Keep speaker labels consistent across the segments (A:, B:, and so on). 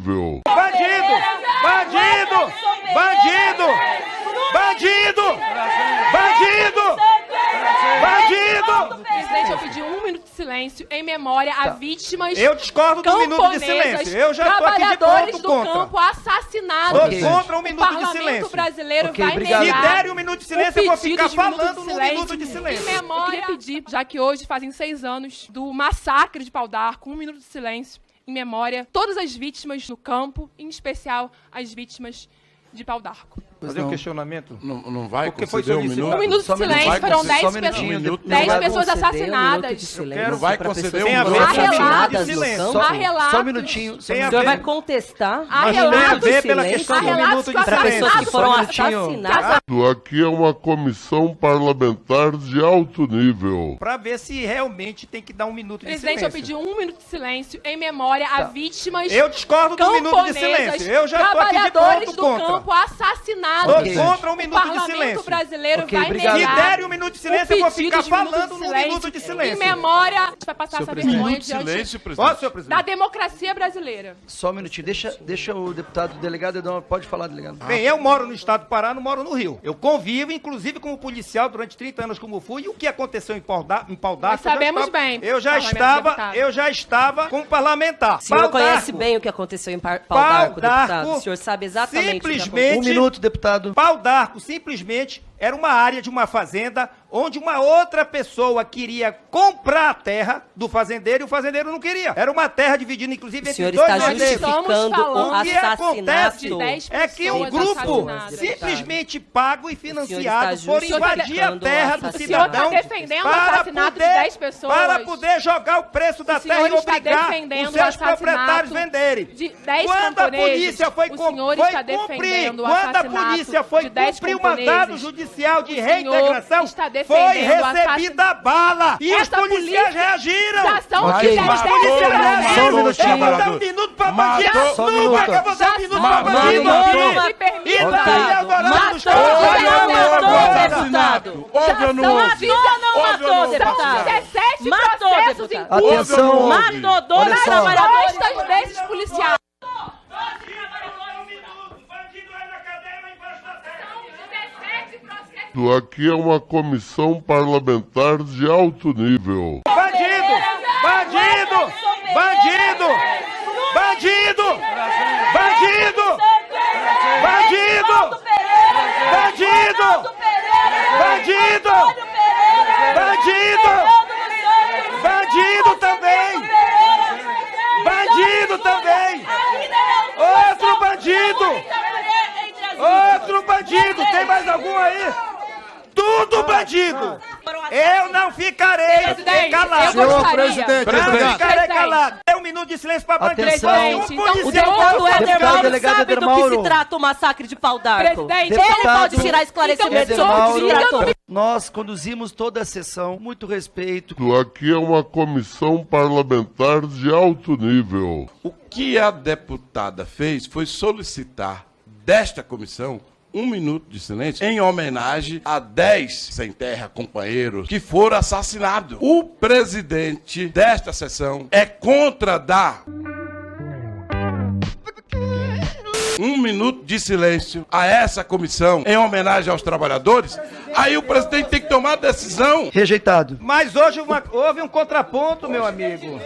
A: nível.
B: Bandido! Bandido! Bandido! Bandido! Bandido! Bandido!
C: Presidente, eu pedi 1 minuto de silêncio em memória a vítimas.
B: Eu discordo do minuto de silêncio. Eu já estou aqui de
C: trabalhadores
B: ponto
C: do
B: contra.
C: campo assassinados.
B: Tô contra 1 minuto de
C: Parlamento
B: silêncio.
C: brasileiro
D: Ok,
C: vai
D: obrigado.
B: Se
C: negar
B: derem 1 minuto de silêncio, eu vou ficar
C: o pedido de
B: falando no minuto de
C: Em
B: silêncio.
C: memória. Eu queria pedir, já que hoje fazem 6 anos do massacre de Pau d'Arco, 1 minuto de silêncio em memória, todas as vítimas no campo, em especial as vítimas de Pau d'Arco.
B: Fazer um questionamento?
E: Não vai
B: Porque foi
E: conceder 1
B: solicitado.
E: minuto?
C: 1 minuto de
D: Só um minuto.
C: silêncio, foram 10
D: Só um
C: pessoas,
D: minutinho.
C: 10
D: Não vai
C: pessoas
D: conceder um
C: assassinadas.
D: minuto de silêncio
E: Não vai
D: pra
E: conceder
D: pessoas
B: Tem a ver
D: que
B: com
D: foram
B: a minuto de
D: assassinadas no
B: silêncio.
D: campo.
C: Há relatos.
D: Só um minutinho.
B: Tem a
D: O senhor
B: ver-
D: vai contestar
C: Há
B: Mas tem a
C: relatos
B: ver pela
D: silêncio.
B: questão do
C: Há relatos
B: minuto de
C: que
D: para pessoas
B: silêncio.
D: que foram
B: Só um minutinho.
D: assassinadas.
A: Isso aqui é uma comissão parlamentar de alto nível.
B: Pra ver se realmente tem que dar 1 minuto de
C: Presidente,
B: silêncio.
C: eu pedi 1 minuto de silêncio em memória a vítimas.
B: Eu discordo do minuto de silêncio. Eu já estou aqui de
C: trabalhadores
B: ponto
C: do
B: contra.
C: campo assassinados.
B: Tô
D: Ok.
B: contra 1
C: O
B: minuto de
C: Parlamento
B: silêncio.
C: brasileiro
D: Ok,
C: vai
D: obrigado.
B: Se
C: negar
B: derem 1 minuto de silêncio, eu vou
C: pedido
B: ficar
C: de minuto
B: falando
C: de
B: no
C: silêncio.
B: minuto de
C: Em
B: silêncio.
C: memória, a gente vai passar essa vergonha
E: Minuto de
C: diante
E: silêncio,
B: Ó,
E: presidente.
B: senhor
C: da
B: presidente.
C: democracia brasileira.
D: Só um minutinho. Deixa o deputado, o delegado, pode falar, delegado.
B: Bem, eu moro no estado do Pará, não moro no Rio. Eu convivo, inclusive, como policial durante 30 anos como fui. E o que aconteceu em Pau d'Arco?
C: Nós sabemos bem,
B: Eu já
C: parlamento
B: estava como parlamentar.
F: O senhor
B: Pau
F: conhece
B: d'Arco.
F: bem o que aconteceu em Pau
B: Pau
F: d'Arco, deputado?
B: d'Arco,
F: O senhor sabe exatamente o que aconteceu.
B: simplesmente-
D: Um minuto, deputado.
B: Pau d'Arco simplesmente era uma área de uma fazenda onde uma outra pessoa queria comprar a terra do fazendeiro e o fazendeiro não queria. Era uma terra dividida, inclusive,
F: O
B: entre
F: senhor
B: dois
F: está
B: herdeiros.
F: justificando o
C: falando
B: O que acontece
F: assassinato.
C: 10
B: é que um
C: pessoas
B: grupo
C: assassinadas.
B: simplesmente pago e financiado
F: está
B: por
F: justificando
B: invadir a
F: o
B: terra do
F: assassinato.
C: O senhor
B: cidadão
C: está defendendo o assassinato de 10 pessoas.
B: para poder jogar o preço da
C: O senhor
B: terra e
C: está
B: obrigar
C: defendendo
B: os
C: o
B: seus
C: assassinato
B: proprietários venderem.
C: de 10
B: Quando a
C: camponeses.
B: polícia foi
C: O senhor
B: foi
C: está
B: cumprir,
C: defendendo o
B: quando a
C: assassinato
B: polícia foi
C: de 10
B: cumprir o mandado
C: camponeses.
B: judicial de
C: O senhor
B: reintegração,
C: está
B: foi
C: defendendo o
B: recebida bala e os
C: Esta
B: policiais
C: polícia
B: reagiram.
C: já são
D: Ok,
C: já
B: Os
C: estão
B: policiais
C: sendo
B: reagiram.
D: Só um minutinho.
B: Eu vou dar 1 minuto pra bandido.
D: Só um
B: Nunca
D: minuto.
B: que eu vou dar 1 minuto pra
E: Matou.
B: bandido
E: Matou.
B: aqui.
C: Me permita.
B: E daí agora dos
F: Matou.
E: Deputado. Houve ou não houve?
F: Matou ou não
E: Houve ou não
F: matou,
E: houve,
F: deputado?
E: passeado?
C: 17
F: Matou,
C: processos em
F: deputado.
C: curso.
D: Atenção.
F: Matou dois
D: Olha só.
F: trabalhadores.
C: Costas desses policiais.
A: Isso aqui é uma comissão parlamentar de alto nível.
B: Bandido! Bandido! Bandido! Bandido! Bandido! Bandido! Bandido! Bandido! Bandido! Bandido também! Bandido também! Outro bandido! Outro bandido! Tem mais algum aí? Tudo bandido! Eu não ficarei
C: Presidente,
B: calado!
C: eu
G: Senhor
C: gostaria.
G: presidente,
B: Não
G: obrigado.
B: ficarei calado! É 1 minuto de silêncio para bandido!
D: Atenção.
B: Um
C: Então,
F: O
B: policial
F: deputado
B: pode-
F: Éder
D: Deputado
F: Mauro
D: delegado
F: sabe
D: Éder
F: do que se
D: Mauro.
F: trata o massacre de Pau d'Arco.
C: Presidente,
F: Ele
D: Deputado
F: pode tirar esclarecimento
D: Éder
F: sobre o que
D: Mauro,
F: se tratou.
D: nós conduzimos toda a sessão, muito respeito.
A: Isso aqui é uma comissão parlamentar de alto nível.
E: O que a deputada fez foi solicitar desta comissão 1 minuto de silêncio em homenagem a 10 sem terra companheiros que foram assassinados. O presidente desta sessão é contra dar 1 minuto de silêncio a essa comissão em homenagem aos trabalhadores. Aí o presidente tem que tomar a decisão.
D: Rejeitado.
B: Mas hoje houve um contraponto, meu amigo.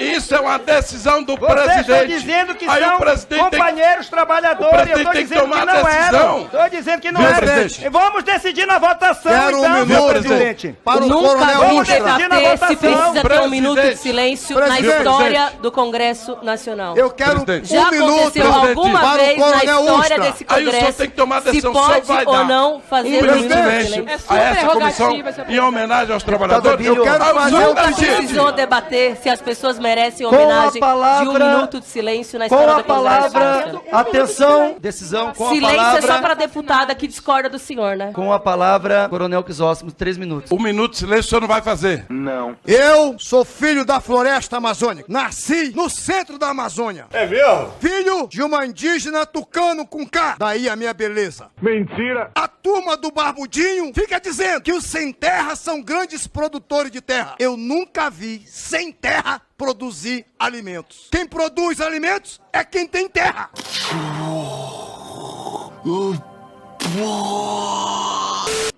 E: Isso é uma decisão do
B: Vocês estão
E: presidente.
B: dizendo que
E: Aí
B: são
E: o presidente tem
B: companheiros
E: O
B: trabalhadores.
E: presidente
B: Eu estou
E: tem que
B: dizendo
E: tomar
B: que
E: a
B: não
E: decisão.
B: eram. Estou dizendo que não
E: Viu,
B: eram.
E: presidente?
B: Vamos decidir na votação,
G: Quero
B: então,
G: um
B: meu
G: minuto
B: presidente.
G: para o
F: Nunca
G: coronel
F: vamos
B: Vamos
G: Ustra.
B: decidir na
F: debater se
B: votação.
F: precisa ter um
E: Presidente.
F: minuto de silêncio na
G: Presidente.
F: história do Congresso Nacional.
G: Eu quero
E: Presidente.
F: Já
G: um minuto
F: aconteceu alguma
G: para
F: vez
G: o
F: na
G: coronel
F: história
G: Ustra.
F: desse
E: Aí o senhor
F: Congresso
E: tem que tomar a
F: se
E: decisão. O senhor
F: pode
E: vai
F: ou
E: dar
F: não fazer
E: um
F: um
E: minuto de
F: minuto de
E: silêncio
F: silêncio.
C: É sua
E: a essa comissão
C: prerrogativa, senhor
E: em homenagem aos trabalhadores.
D: Abílio,
G: eu quero
E: Aí o
G: fazer
E: senhor
G: um
F: Nunca
E: decide.
F: precisou debater se as pessoas merecem
D: Com a
F: homenagem de
D: palavra-
F: 1 minuto de silêncio na
D: Com
F: história
D: a
F: do Congresso
D: palavra,
F: Nacional.
D: atenção, decisão com a
F: Silêncio é só
D: palavra.
F: para a deputada que discorda do senhor, né?
D: Com a palavra, Coronel Crisóstomo, 3 minutos.
E: 1 minuto de silêncio o senhor não vai fazer.
G: Eu sou filho da floresta amazônica. Nasci no centro da Amazônia. É mesmo? Filho de uma indígena tucano com K. Daí a minha beleza. Mentira. A turma do Barbudinho fica dizendo que os sem terra são grandes produtores de terra. Eu nunca vi sem terra produzir alimentos. Quem produz alimentos é quem tem terra.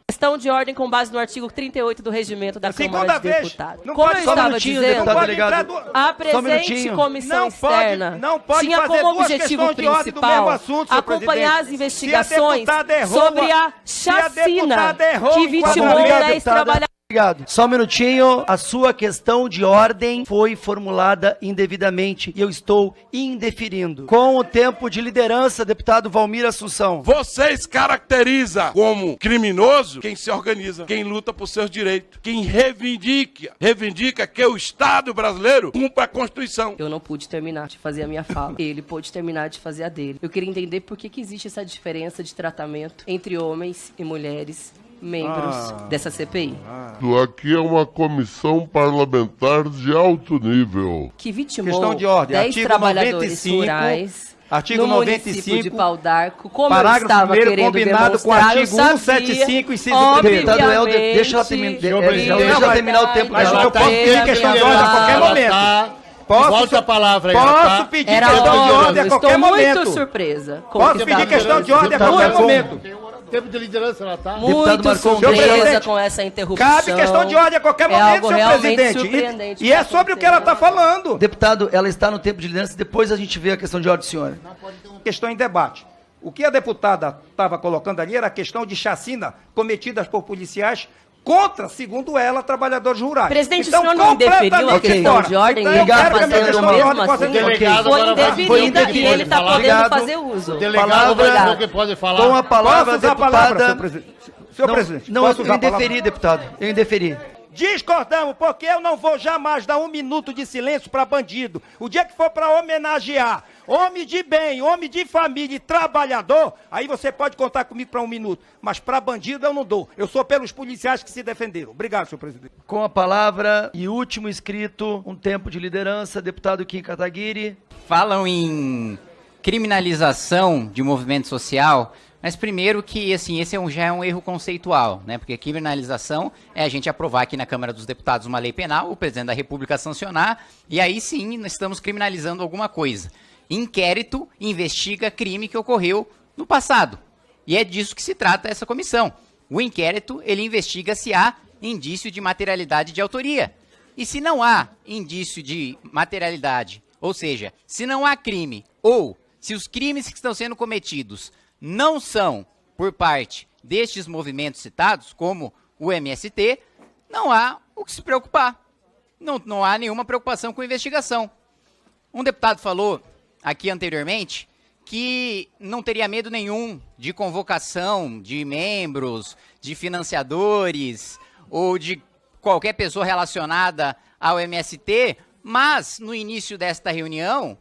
F: Questão de ordem com base no artigo 38 do regimento da Câmara
B: Segunda
F: de
B: vez.
F: Deputados.
B: Não
F: Como
B: pode-
F: eu
B: só um
F: estava
D: minutinho,
F: dizendo,
D: deputado
B: pode
D: delegado.
B: entrar do-
F: a
D: Só um
F: presente
D: minutinho.
F: comissão
B: Não pode-
F: externa
B: não pode
F: tinha
B: fazer
F: como
B: duas
F: objetivo
B: questões de ordem do
F: principal
B: mesmo assunto, senhor
F: acompanhar
B: presidente.
F: as investigações
B: Se a deputada errou,
F: sobre a
B: se a
F: chacina
B: deputada errou
F: que
B: em
F: vitimou
B: quadramento,
F: 10 trabalhadores.
D: Obrigado. Só um minutinho, a sua questão de ordem foi formulada indevidamente e eu estou indeferindo. Com o tempo de liderança, deputado Valmir Assunção.
E: Vocês caracterizam como criminoso quem se organiza, quem luta por seus direitos, quem reivindica que o Estado brasileiro cumpra a Constituição.
F: Eu não pude terminar de fazer a minha fala. Ele pôde terminar de fazer a dele. Eu queria entender por que existe essa diferença de tratamento entre homens e mulheres membros dessa CPI.
A: Isso aqui é uma comissão parlamentar de alto nível.
F: Que vitimou
B: Questão de ordem,
F: 10
B: artigo
F: trabalhadores
B: 95,
F: rurais
B: artigo
F: no município
B: 95,
F: de Pau d'Arco. Como eu
B: parágrafo
F: estava
B: 1º
F: querendo
B: combinado com o
F: demonstrar, eu
B: artigo
F: sabia,
B: 175, inciso 1º.
D: Deputado Helder,
F: obviamente,
D: deixa ela terminar.
B: presidente.
D: Deixa ela terminar o tempo
B: Mas
D: dela.
B: eu posso pedir questão de ordem a qualquer momento. Posso,
H: Volta a palavra aí.
B: Posso pedir
F: Era
B: questão de ordem
F: óbvio,
B: a qualquer
F: estou
B: momento.
F: muito surpresa. com o
B: Posso
F: que
B: pedir
F: está
B: questão de ordem a
D: Deputado
B: qualquer
D: Marcon.
B: momento.
H: Tempo de liderança ela tá.
F: Muito
D: Marcon,
F: surpresa
B: presidente,
F: com essa interrupção.
B: Cabe questão de ordem a qualquer
F: É
B: momento,
F: algo
B: senhor
F: realmente
B: presidente.
F: surpreendente
B: E é
F: que
B: sobre o que ela está falando.
D: Deputado, ela está no tempo de liderança, depois a gente vê a questão de ordem, senhora.
B: Questão em debate. O que a deputada estava colocando ali era a questão de chacina cometidas por policiais contra, segundo ela, trabalhadores rurais.
F: Presidente,
B: Então,
F: o senhor não indeferiu a
B: completamente
F: questão
B: fora.
F: de ordem
B: Então,
F: e
B: eu
F: ele está
B: quero que a minha
F: fazendo
B: questão de
F: mesmo
B: ordem possa
F: assim?
B: ser
H: Delegado
F: Foi
H: agora vai-
F: indeferida
H: foi
F: e ele está podendo
D: Obrigado.
F: fazer uso.
H: Delegado
D: Palavra-
H: agora que pode falar.
D: Com a palavra,
B: Posso usar a
D: deputada...
B: palavra, senhor presidente? Senhor
D: Não,
B: presidente,
D: não,
B: posso
D: eu
B: usar a palavra?
D: indeferi, deputado. Eu indeferi.
B: Discordamos, porque eu não vou jamais dar 1 minuto de silêncio para bandido. O dia que for para homenagear homem de bem, homem de família e trabalhador, aí você pode contar comigo para 1 minuto. Mas para bandido eu não dou. Eu sou pelos policiais que se defenderam. Obrigado, senhor presidente.
D: Com a palavra e último inscrito, um tempo de liderança, deputado Kim Kataguiri.
I: Falam em criminalização de movimento social, mas primeiro que assim, esse já é um erro conceitual, né? Porque criminalização é a gente aprovar aqui na Câmara dos Deputados uma lei penal, o presidente da República sancionar, e aí sim nós estamos criminalizando alguma coisa. Inquérito investiga crime que ocorreu no passado. E é disso que se trata essa comissão. O inquérito, ele investiga se há indício de materialidade de autoria. E se não há indício de materialidade, ou seja, se não há crime, ou se os crimes que estão sendo cometidos não são por parte destes movimentos citados, como o MST, não há o que se preocupar. Não há nenhuma preocupação com a investigação. Um deputado falou aqui anteriormente que não teria medo nenhum de convocação de membros, de financiadores ou de qualquer pessoa relacionada ao MST, mas no início desta reunião,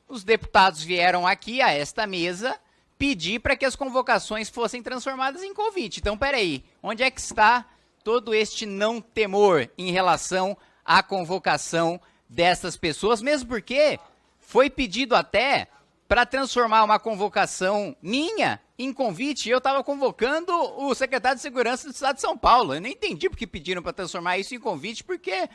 I: os deputados vieram aqui a esta mesa pedir para que as convocações fossem transformadas em convite. Então, peraí, onde é que está todo este não temor em relação à convocação dessas pessoas, mesmo porque foi pedido até para transformar uma convocação minha em convite. Eu estava convocando o secretário de Segurança do Estado de São Paulo. Eu não entendi porque pediram para transformar isso em convite, porque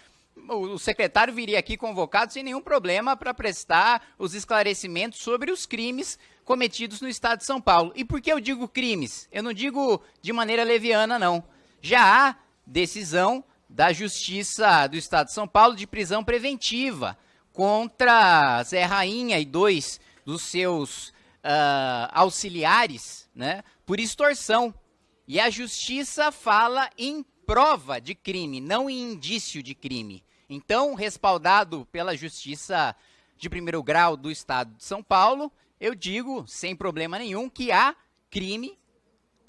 I: o secretário viria aqui convocado sem nenhum problema para prestar os esclarecimentos sobre os crimes cometidos no Estado de São Paulo. E por que eu digo crimes? Eu não digo de maneira leviana, não. Já há decisão da Justiça do Estado de São Paulo de prisão preventiva contra Zé Rainha e 2 dos seus auxiliares, né, por extorsão. E a Justiça fala em prova de crime, não em indício de crime. Então, respaldado pela Justiça de primeiro grau do Estado de São Paulo, eu digo, sem problema nenhum, que há crime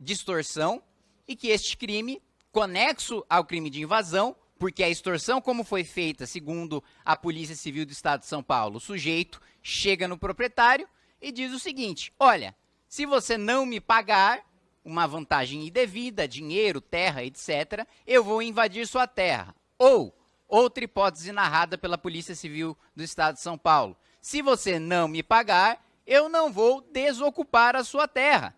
I: de extorsão e que este crime, conexo ao crime de invasão, porque a extorsão, como foi feita, segundo a Polícia Civil do Estado de São Paulo, o sujeito chega no proprietário e diz o seguinte: olha, se você não me pagar uma vantagem indevida, dinheiro, terra, etc., eu vou invadir sua terra. Ou, outra hipótese narrada pela Polícia Civil do Estado de São Paulo: se você não me pagar, eu não vou desocupar a sua terra.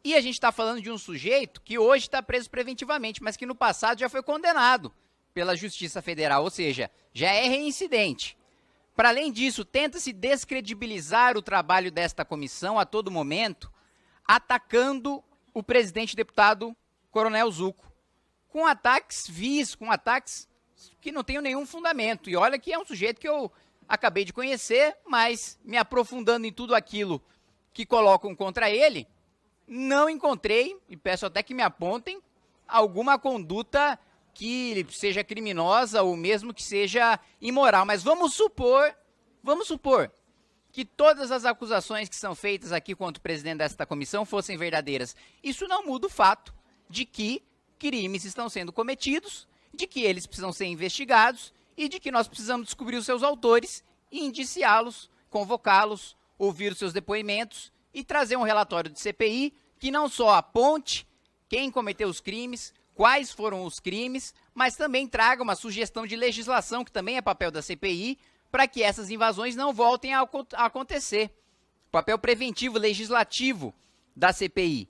I: E a gente está falando de um sujeito que hoje está preso preventivamente, mas que no passado já foi condenado pela Justiça Federal, ou seja, já é reincidente. Para além disso, tenta-se descredibilizar o trabalho desta comissão a todo momento, atacando o presidente deputado Coronel Zucco, com ataques vis, com ataques que não tenham nenhum fundamento. E olha que é um sujeito que eu acabei de conhecer, mas me aprofundando em tudo aquilo que colocam contra ele, não encontrei, e peço até que me apontem, alguma conduta que seja criminosa ou mesmo que seja imoral. Mas vamos supor que todas as acusações que são feitas aqui contra o presidente desta comissão fossem verdadeiras. Isso não muda o fato de que crimes estão sendo cometidos, de que eles precisam ser investigados e de que nós precisamos descobrir os seus autores e indiciá-los, convocá-los, ouvir os seus depoimentos e trazer um relatório de CPI que não só aponte quem cometeu os crimes, quais foram os crimes, mas também traga uma sugestão de legislação, que também é papel da CPI, para que essas invasões não voltem a acontecer. Papel preventivo, legislativo da CPI.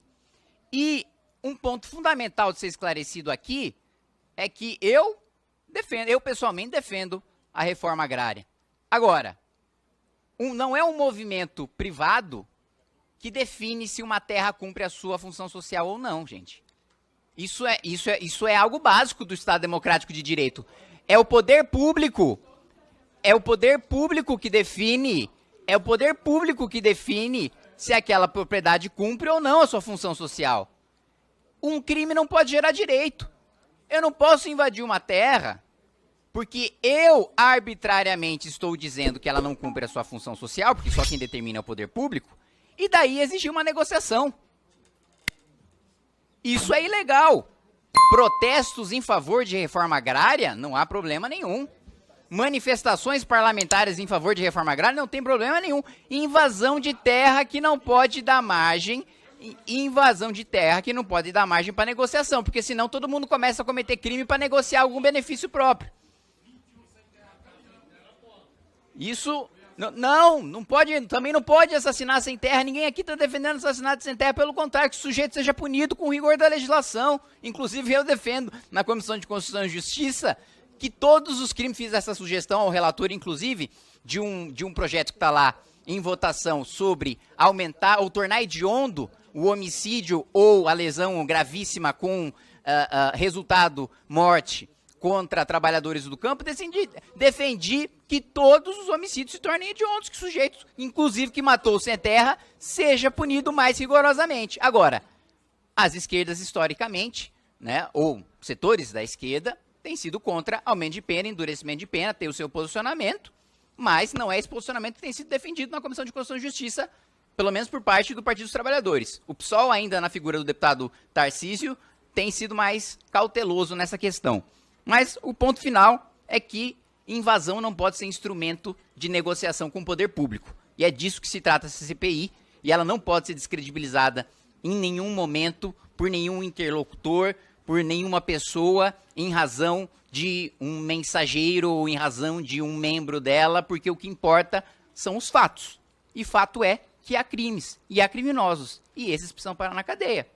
I: E um ponto fundamental de ser esclarecido aqui é que eu pessoalmente defendo a reforma agrária. Agora, não é um movimento privado que define se uma terra cumpre a sua função social ou não, gente. Isso é algo básico do Estado Democrático de Direito. É o poder público que define se aquela propriedade cumpre ou não a sua função social. Um crime não pode gerar direito. Eu não posso invadir uma terra porque eu arbitrariamente estou dizendo que ela não cumpre a sua função social, porque só quem determina é o poder público, e daí exigir uma negociação. Isso é ilegal. Protestos em favor de reforma agrária, não há problema nenhum. Manifestações parlamentares em favor de reforma agrária, não tem problema nenhum. Invasão de terra que não pode dar margem, para negociação, porque senão todo mundo começa a cometer crime para negociar algum benefício próprio. Isso, não pode, também não pode assassinar sem terra. Ninguém aqui está defendendo assassinato sem terra, pelo contrário, que o sujeito seja punido com rigor da legislação. Inclusive eu defendo, na Comissão de Constituição e Justiça, que todos os crimes, fiz essa sugestão ao relator, inclusive, de um projeto que está lá em votação sobre aumentar ou tornar hediondo o homicídio ou a lesão gravíssima com resultado morte contra trabalhadores do campo, defendi que todos os homicídios se tornem hediondos, que o sujeito, inclusive que matou sem terra, seja punido mais rigorosamente. Agora, as esquerdas historicamente, né, ou setores da esquerda, têm sido contra aumento de pena, endurecimento de pena, tem o seu posicionamento, mas não é esse posicionamento que tem sido defendido na Comissão de Constituição e Justiça, pelo menos por parte do Partido dos Trabalhadores. O PSOL, ainda na figura do deputado Tarcísio, tem sido mais cauteloso nessa questão. Mas o ponto final é que invasão não pode ser instrumento de negociação com o poder público. E é disso que se trata essa CPI, e ela não pode ser descredibilizada em nenhum momento por nenhum interlocutor, por nenhuma pessoa, em razão de um mensageiro ou em razão de um membro dela, porque o que importa são os fatos. E fato é que há crimes e há criminosos, e esses precisam parar na cadeia.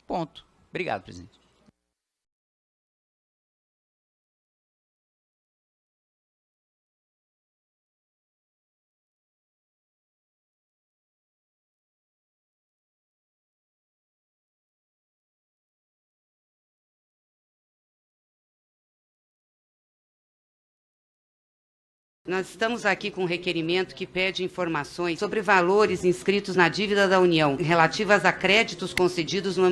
I: Ponto. Obrigado, presidente.
J: Nós estamos aqui com um requerimento que pede informações sobre valores inscritos na dívida da União, relativas a créditos concedidos no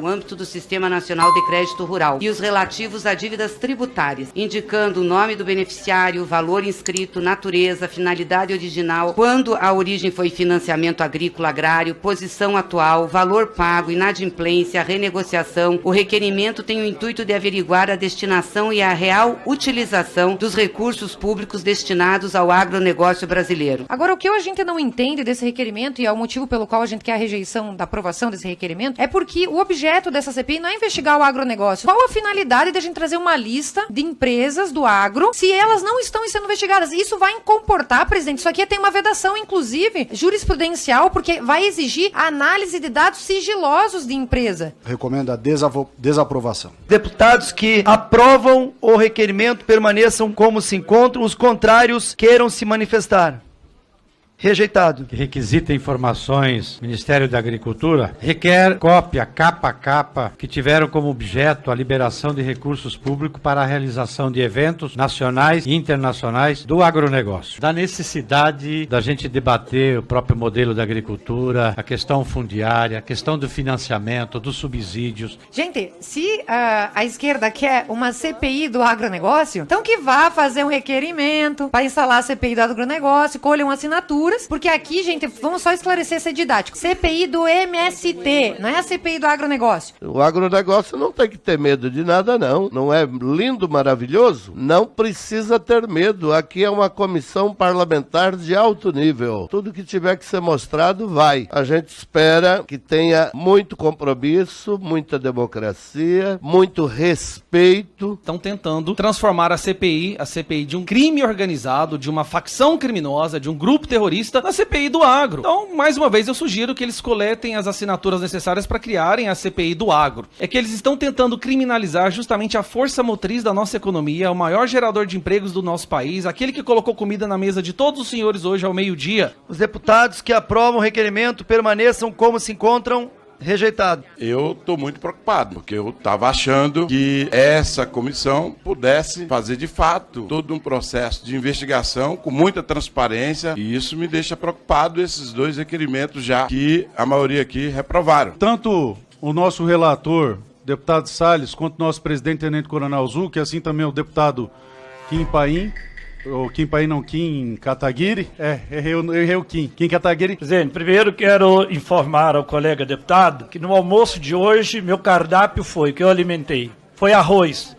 J: âmbito do Sistema Nacional de Crédito Rural, e os relativos a dívidas tributárias, indicando o nome do beneficiário, valor inscrito, natureza, finalidade original, quando a origem foi financiamento agrícola agrário, posição atual, valor pago, inadimplência, renegociação. O requerimento tem o intuito de averiguar a destinação e a real utilização dos recursos públicos destinados destinados ao agronegócio brasileiro.
K: Agora, o que a gente não entende desse requerimento, e é o motivo pelo qual a gente quer a rejeição da aprovação desse requerimento, é porque o objeto dessa CPI não é investigar o agronegócio. Qual a finalidade de a gente trazer uma lista de empresas do agro se elas não estão sendo investigadas? Isso vai comportar, presidente, isso aqui tem uma vedação, inclusive, jurisprudencial, porque vai exigir a análise de dados sigilosos de empresa.
L: Recomendo a desaprovação.
D: Deputados que aprovam o requerimento permaneçam como se encontram, os contrários queiram se manifestar. Rejeitado.
M: Que requisita informações, Ministério da Agricultura, requer cópia, capa a capa, que tiveram como objeto a liberação de recursos públicos para a realização de eventos nacionais e internacionais do agronegócio. Da necessidade da gente debater o próprio modelo da agricultura, a questão fundiária, a questão do financiamento, dos subsídios.
K: Gente, se a esquerda quer uma CPI do agronegócio, então que vá fazer um requerimento para instalar a CPI do agronegócio, colham assinaturas, porque aqui, gente, vamos só esclarecer ser didático. CPI do MST, não é a CPI do agronegócio.
A: O agronegócio não tem que ter medo de nada, não. Não é lindo, maravilhoso? Não precisa ter medo. Aqui é uma comissão parlamentar de alto nível. Tudo que tiver que ser mostrado, vai. A gente espera que tenha muito compromisso, muita democracia, muito respeito.
N: Estão tentando transformar a CPI de um crime organizado, de uma facção criminosa, de um grupo terrorista, na CPI do agro. Então, mais uma vez, eu sugiro que eles coletem as assinaturas necessárias para criarem a CPI do agro. É que eles estão tentando criminalizar justamente a força motriz da nossa economia, o maior gerador de empregos do nosso país, aquele que colocou comida na mesa de todos os senhores hoje ao meio-dia.
D: Os deputados que aprovam o requerimento permaneçam como se encontram. Rejeitado.
E: Eu estou muito preocupado, porque eu estava achando que essa comissão pudesse fazer de fato todo um processo de investigação com muita transparência, e isso me deixa preocupado, esses dois requerimentos já que a maioria aqui reprovaram.
L: Tanto o nosso relator, deputado Salles, quanto o nosso presidente Tenente Coronel Zuc, assim também o deputado Kim Paim, ou Kim Paim não, Kim Kataguiri, errei o Kim Kataguiri.
O: Presidente, primeiro quero informar ao colega deputado que no almoço de hoje meu cardápio que eu alimentei, foi arroz,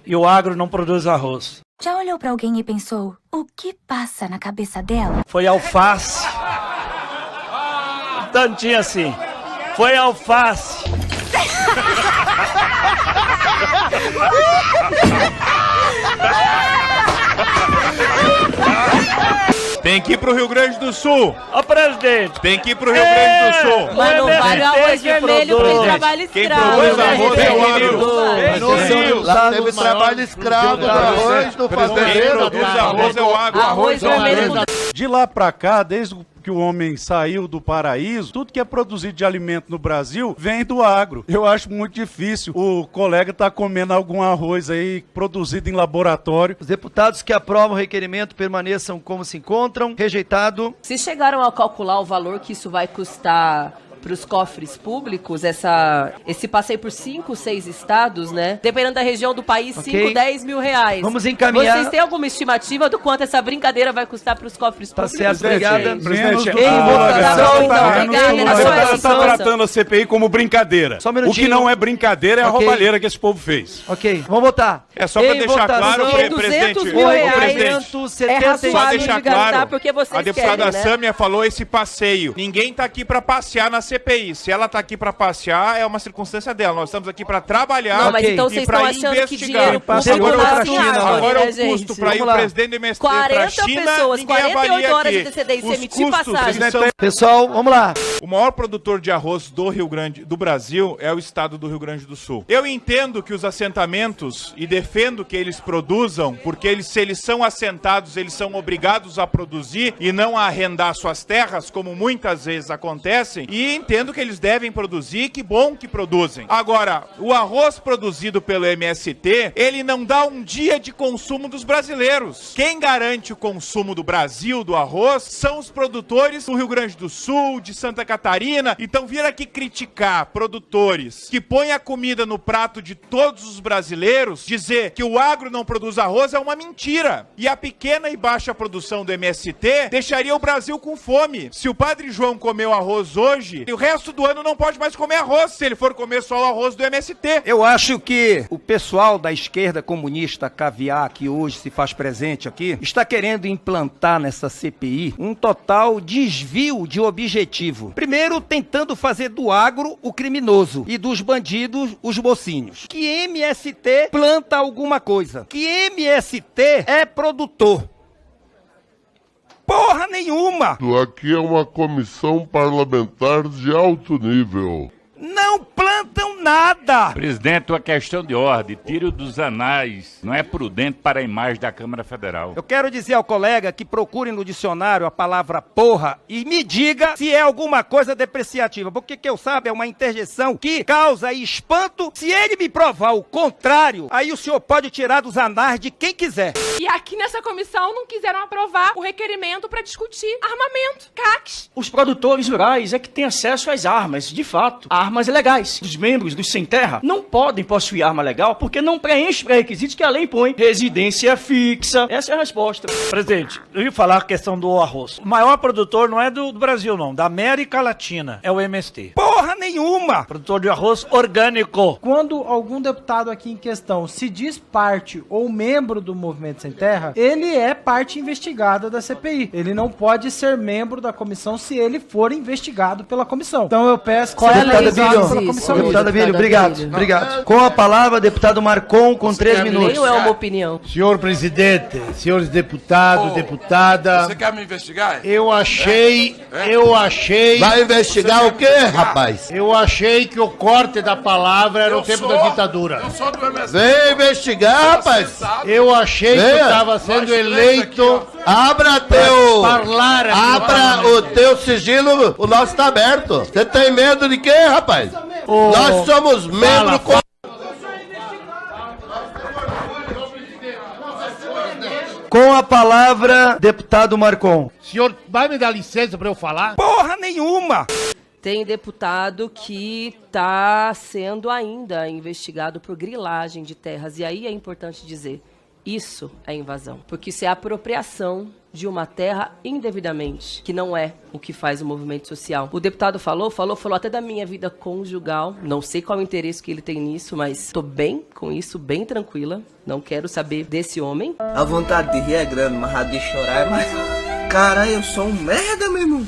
O: e o agro não produz arroz.
P: Já olhou pra alguém e pensou, o que passa na cabeça dela?
O: Foi alface. Tantinho assim, foi alface.
Q: Tem que ir pro Rio Grande do Sul.
O: Ó, presidente.
Q: Tem que ir pro Rio Grande do Sul.
F: Mas não vale o arroz vermelho pro trabalho escravo.
Q: Quem produz arroz é o agro.
A: No Rio, lá teve trabalho escravo do arroz, do fazendeiro.
Q: Quem produz arroz é o agro.
F: Arroz vermelho.
L: De lá para cá, desde que o homem saiu do paraíso, tudo que é produzido de alimento no Brasil vem do agro. Eu acho muito difícil o colega estar comendo algum arroz aí produzido em laboratório.
D: Os deputados que aprovam o requerimento permaneçam como se encontram. Rejeitado.
F: Se chegaram a calcular o valor que isso vai custar para os cofres públicos, esse passeio por 5, 6 estados, né? Dependendo da região do país, 5, 10 mil reais.
D: Vamos encaminhar.
F: Vocês têm alguma estimativa do quanto essa brincadeira vai custar para os cofres públicos?
D: Tá certo, obrigada.
Q: Presidente,
F: está
Q: tratando a CPI como brincadeira.
D: Só um minutinho.
Q: O que não é brincadeira é a roubalheira que esse povo fez.
D: Ok, vamos votar.
Q: É só para deixar claro, presidente.
F: É razoável de gastar porque vocês
Q: a deputada
F: querem, né?
Q: Sâmia falou esse passeio. Ninguém tá aqui para passear na CPI. Se ela tá aqui para passear, é uma circunstância dela. Nós estamos aqui para trabalhar.
F: Não, mas então vocês estão achando que dinheiro público
Q: agora o custo para ir o presidente do MST para a China,
F: pessoas,
Q: ninguém avalia
F: horas de
Q: aqui.
F: antecedência,
Q: Os
F: emitir
Q: custos
F: passagem.
Q: são...
D: Pessoal, vamos lá.
Q: O maior produtor de arroz do Brasil é o estado do Rio Grande do Sul. Eu entendo que os assentamentos, e defendo que eles produzam, porque se eles são assentados, eles são obrigados a produzir e não a arrendar suas terras, como muitas vezes acontece, e entendo que eles devem produzir, que bom que produzem. Agora, o arroz produzido pelo MST, ele não dá um dia de consumo dos brasileiros. Quem garante o consumo do Brasil, do arroz, são os produtores do Rio Grande do Sul, de Santa Catarina. Então vir aqui criticar produtores que põem a comida no prato de todos os brasileiros, dizer que o agro não produz arroz é uma mentira. E a pequena e baixa produção do MST deixaria o Brasil com fome. Se o Padre João comeu arroz hoje, o resto do ano não pode mais comer arroz, se ele for comer só o arroz do MST.
B: Eu acho que o pessoal da esquerda comunista caviar, que hoje se faz presente aqui, está querendo implantar nessa CPI um total desvio de objetivo. Primeiro, tentando fazer do agro o criminoso e dos bandidos os mocinhos. Que MST planta alguma coisa. Que MST é produtor. Porra nenhuma!
A: Aqui é uma comissão parlamentar de alto nível.
B: Não plantam nada!
R: Presidente, uma questão de ordem. Tire-o dos anais. Não é prudente para a imagem da Câmara Federal.
B: Eu quero dizer ao colega que procure no dicionário a palavra porra e me diga se é alguma coisa depreciativa. Porque que eu saiba é uma interjeição que causa espanto. Se ele me provar o contrário, aí o senhor pode tirar dos anais de quem quiser.
C: E aqui nessa comissão não quiseram aprovar o requerimento para discutir armamento, CACs.
O: Os produtores rurais é que têm acesso às armas, de fato. Armas legais. Os membros dos sem terra não podem possuir arma legal porque não preenche os requisitos que a lei impõe. Residência fixa. Essa é a resposta. Presidente, eu ia falar a questão do arroz. O maior produtor não é do Brasil, não. Da América Latina. É o MST.
B: Porra nenhuma!
O: Produtor de arroz orgânico.
S: Quando algum deputado aqui em questão se diz parte ou membro do Movimento Sem Terra, ele é parte investigada da CPI. Ele não pode ser membro da comissão se ele for investigado pela comissão. Então eu peço que
D: seja investigado pela comissão. Deputado Abílio, obrigado. Com a palavra, deputado Marcon, com 3 minutos.
F: Nem é uma opinião.
H: Senhor presidente, senhores deputados, deputada.
E: Você quer me investigar?
H: Eu achei.
A: Vai investigar o quê, rapaz?
H: Eu achei que o corte da palavra era o tempo da ditadura.
E: Eu sou do MST.
A: Vem investigar, rapaz.
H: Eu achei que eu estava sendo eleito.
A: Abra teu.
H: Falar aqui.
A: Abra o teu sigilo, o nosso tá aberto. Você tem medo de quê, rapaz? Nós somos membros.
D: Com a palavra, deputado Marcon.
H: Senhor, vai me dar licença para eu falar?
B: Porra nenhuma!
F: Tem deputado que está sendo ainda investigado por grilagem de terras. E aí é importante dizer, isso é invasão. Porque isso é apropriação de uma terra indevidamente, que não é o que faz o movimento social. O deputado falou até da minha vida conjugal. Não sei qual o interesse que ele tem nisso, mas estou bem com isso, bem tranquila. Não quero saber desse homem.
T: A vontade de rir é grande, mas a de chorar é mais... Caralho, eu sou um merda, meu irmão.